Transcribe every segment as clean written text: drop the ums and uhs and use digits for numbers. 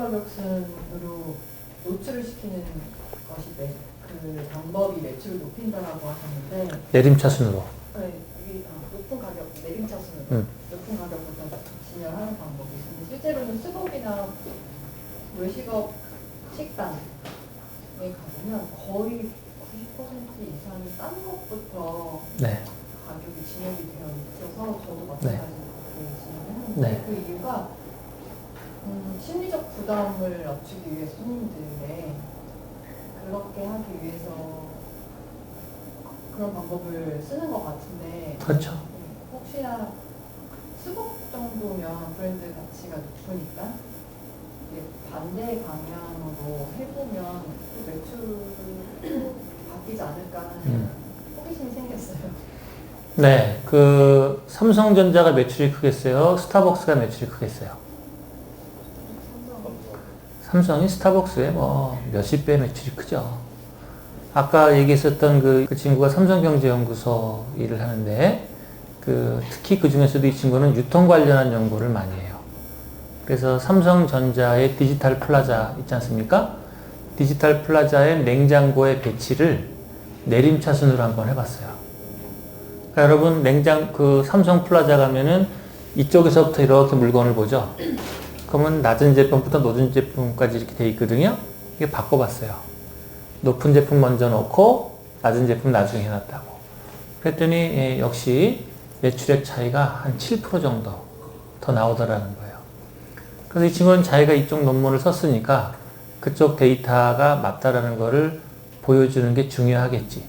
가격순으로 노출을 시키는 것이 그 방법이 매출을 높인다라고 하셨는데 내림차순으로. 네, 이게 높은 가격, 내림차순으로 높은 가격부터 진열하는 방법이 있는데 실제로는 수법이나 외식업 식당에 가보면 거의 90% 이상이 싼 것부터 네. 가격이 진열이 되어 있어서 저도 네. 마찬가지로 그렇게 진행을 했는데 네. 그 이유가 심리적 부담을 낮추기 위해 손님들의 그렇게 하기 위해서 그런 방법을 쓰는 것 같은데 그렇죠. 혹시나 수급 정도면 브랜드 가치가 높으니까 이게 반대 방향으로 해보면 또 매출도 바뀌지 않을까 하는 호기심이 생겼어요. 네, 그 삼성전자가 매출이 크겠어요? 스타벅스가 매출이 크겠어요? 삼성이 스타벅스에 뭐 몇십 배 매출이 크죠. 아까 얘기했었던 그 친구가 삼성경제연구소 일을 하는데 특히 그 중에서도 이 친구는 유통 관련한 연구를 많이 해요. 그래서 삼성전자의 디지털 플라자 있지 않습니까? 디지털 플라자의 냉장고의 배치를 내림차순으로 한번 해봤어요. 그러니까 여러분 삼성 플라자 가면은 이쪽에서부터 이렇게 물건을 보죠. 그러면 낮은 제품부터 높은 제품까지 이렇게 돼 있거든요. 이게 바꿔봤어요. 높은 제품 먼저 놓고 낮은 제품 나중에 해놨다고. 그랬더니 역시 매출액 차이가 한 7% 정도 더 나오더라는 거예요. 그래서 이 친구는 자기가 이쪽 논문을 썼으니까 그쪽 데이터가 맞다라는 거를 보여주는 게 중요하겠지.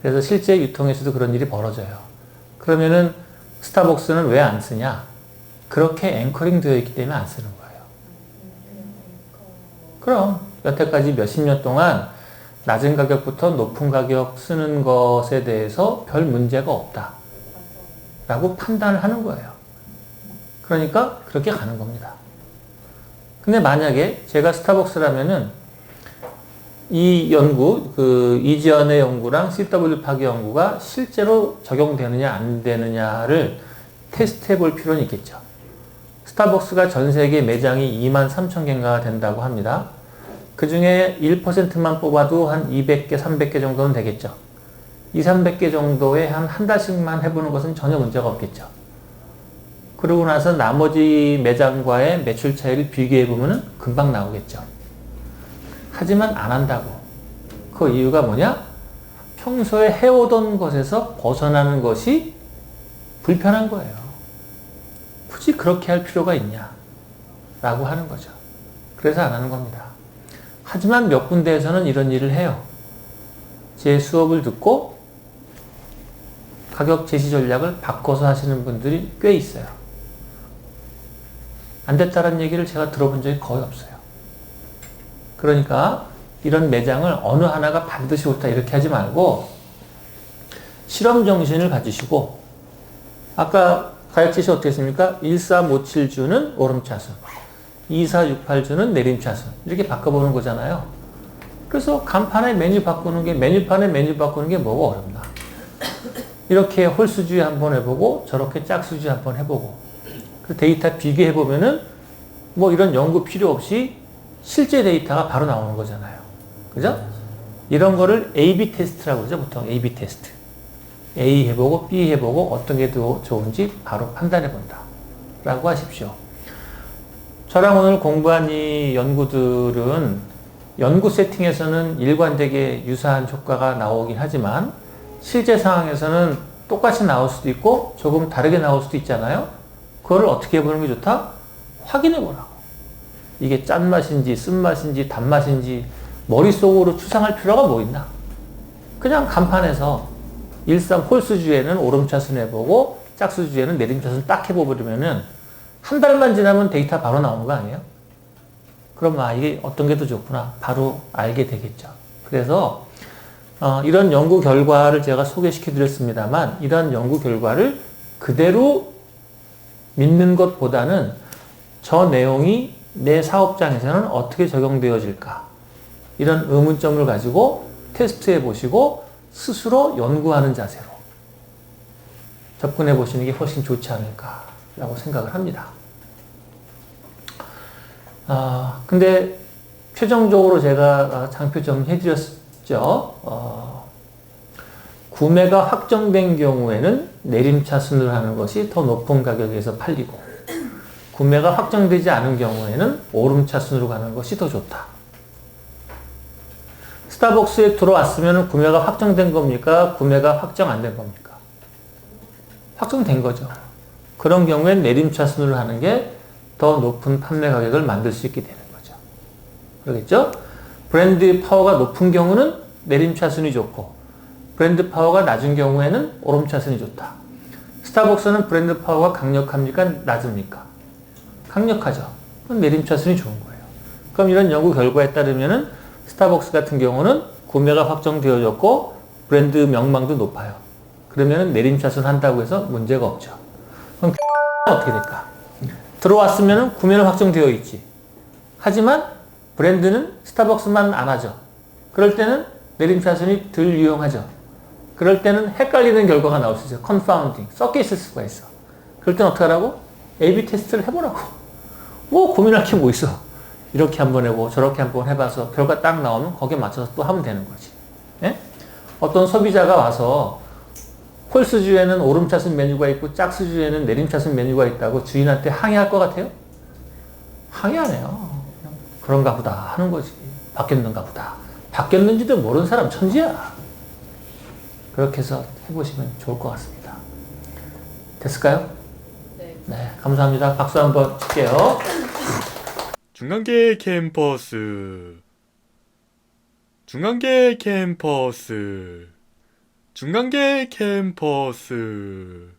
그래서 실제 유통에서도 그런 일이 벌어져요. 그러면은 스타벅스는 왜 안 쓰냐? 그렇게 앵커링 되어 있기 때문에 안 쓰는 거예요. 그럼 여태까지 몇십 년 동안 낮은 가격부터 높은 가격 쓰는 것에 대해서 별 문제가 없다 라고 판단을 하는 거예요. 그러니까 그렇게 가는 겁니다. 근데 만약에 제가 스타벅스라면은 이 연구, 이지연의 연구랑 CW 파기 연구가 실제로 적용되느냐 안 되느냐를 테스트해 볼 필요는 있겠죠. 스타벅스가 전 세계 매장이 23,000개인가 된다고 합니다. 그 중에 1%만 뽑아도 한 200개, 300개 정도는 되겠죠. 200, 300개 정도에 한 달씩만 해보는 것은 전혀 문제가 없겠죠. 그러고 나서 나머지 매장과의 매출 차이를 비교해보면 금방 나오겠죠. 하지만 안 한다고. 그 이유가 뭐냐? 평소에 해오던 것에서 벗어나는 것이 불편한 거예요. 굳이 그렇게 할 필요가 있냐? 라고 하는 거죠. 그래서 안 하는 겁니다. 하지만 몇 군데에서는 이런 일을 해요. 제 수업을 듣고 가격 제시 전략을 바꿔서 하시는 분들이 꽤 있어요. 안 됐다는 얘기를 제가 들어본 적이 거의 없어요. 그러니까 이런 매장을 어느 하나가 반드시 옳다 이렇게 하지 말고 실험 정신을 가지시고 아까 가격 제시 어떻게 했습니까? 1357주는 오름차순, 2468주는 내림차순 이렇게 바꿔보는 거잖아요. 그래서 간판에 메뉴 바꾸는 게 메뉴판에 메뉴 바꾸는 게 뭐가 어렵나? 이렇게 홀수주의 한번 해보고 저렇게 짝수주의 한번 해보고 그 데이터 비교해보면은 뭐 이런 연구 필요 없이 실제 데이터가 바로 나오는 거잖아요. 그죠? 이런 거를 A-B 테스트라고 그러죠. 보통 A-B 테스트. A 해보고 B 해보고 어떤 게 더 좋은지 바로 판단해 본다. 라고 하십시오. 저랑 오늘 공부한 이 연구들은 연구 세팅에서는 일관되게 유사한 효과가 나오긴 하지만 실제 상황에서는 똑같이 나올 수도 있고 조금 다르게 나올 수도 있잖아요. 그거를 어떻게 해보는 게 좋다? 확인해 보라고. 이게 짠맛인지 쓴맛인지 단맛인지 머릿속으로 추상할 필요가 뭐 있나? 그냥 간판에서 홀수주에는 오름차순 해보고 짝수주에는 내림차순 딱 해보면은 한 달만 지나면 데이터 바로 나오는 거 아니에요? 그럼 이게 어떤 게 더 좋구나 바로 알게 되겠죠. 그래서 이런 연구 결과를 제가 소개시켜 드렸습니다만 이런 연구 결과를 그대로 믿는 것보다는 저 내용이 내 사업장에서는 어떻게 적용되어질까 이런 의문점을 가지고 테스트해 보시고 스스로 연구하는 자세로 접근해 보시는 게 훨씬 좋지 않을까라고 생각을 합니다. 근데 최종적으로 제가 장표 정리해드렸죠. 구매가 확정된 경우에는 내림차순을 하는 것이 더 높은 가격에서 팔리고, 구매가 확정되지 않은 경우에는 오름차순으로 가는 것이 더 좋다. 스타벅스에 들어왔으면 구매가 확정된 겁니까? 구매가 확정 안 된 겁니까? 확정된 거죠. 그런 경우엔 내림차순을 하는 게 더 높은 판매 가격을 만들 수 있게 되는 거죠. 그러겠죠? 브랜드 파워가 높은 경우는 내림차순이 좋고, 브랜드 파워가 낮은 경우에는 오름차순이 좋다. 스타벅스는 브랜드 파워가 강력합니까? 낮습니까? 강력하죠. 그럼 내림차순이 좋은 거예요. 그럼 이런 연구 결과에 따르면은 스타벅스 같은 경우는 구매가 확정되어졌고 브랜드 명망도 높아요. 그러면은 내림차순 한다고 해서 문제가 없죠. 그럼 어떻게 될까? 들어왔으면은 구매는 확정되어 있지. 하지만 브랜드는 스타벅스만 안 하죠. 그럴 때는 내림차순이 덜 유용하죠. 그럴 때는 헷갈리는 결과가 나올 수 있어요. 컨파운딩. 섞여 있을 수가 있어. 그럴 때는 어떻게 하라고? A-B 테스트를 해보라고. 뭐 고민할 게 뭐 있어. 이렇게 한번 해보고 저렇게 한번 해봐서 결과 딱 나오면 거기에 맞춰서 또 하면 되는 거지. 예? 어떤 소비자가 와서 홀스주에는 오름차순 메뉴가 있고 짝수주에는 내림차순 메뉴가 있다고 주인한테 항의할 것 같아요? 항의 안 해요. 그냥 그런가 보다 하는 거지. 바뀌었는가 보다. 바뀌었는지도 모르는 사람 천지야. 그렇게 해서 해보시면 좋을 것 같습니다. 됐을까요? 네. 네, 감사합니다. 박수 한번 칠게요. 중간계 캠퍼스 중간계 캠퍼스 중간계 캠퍼스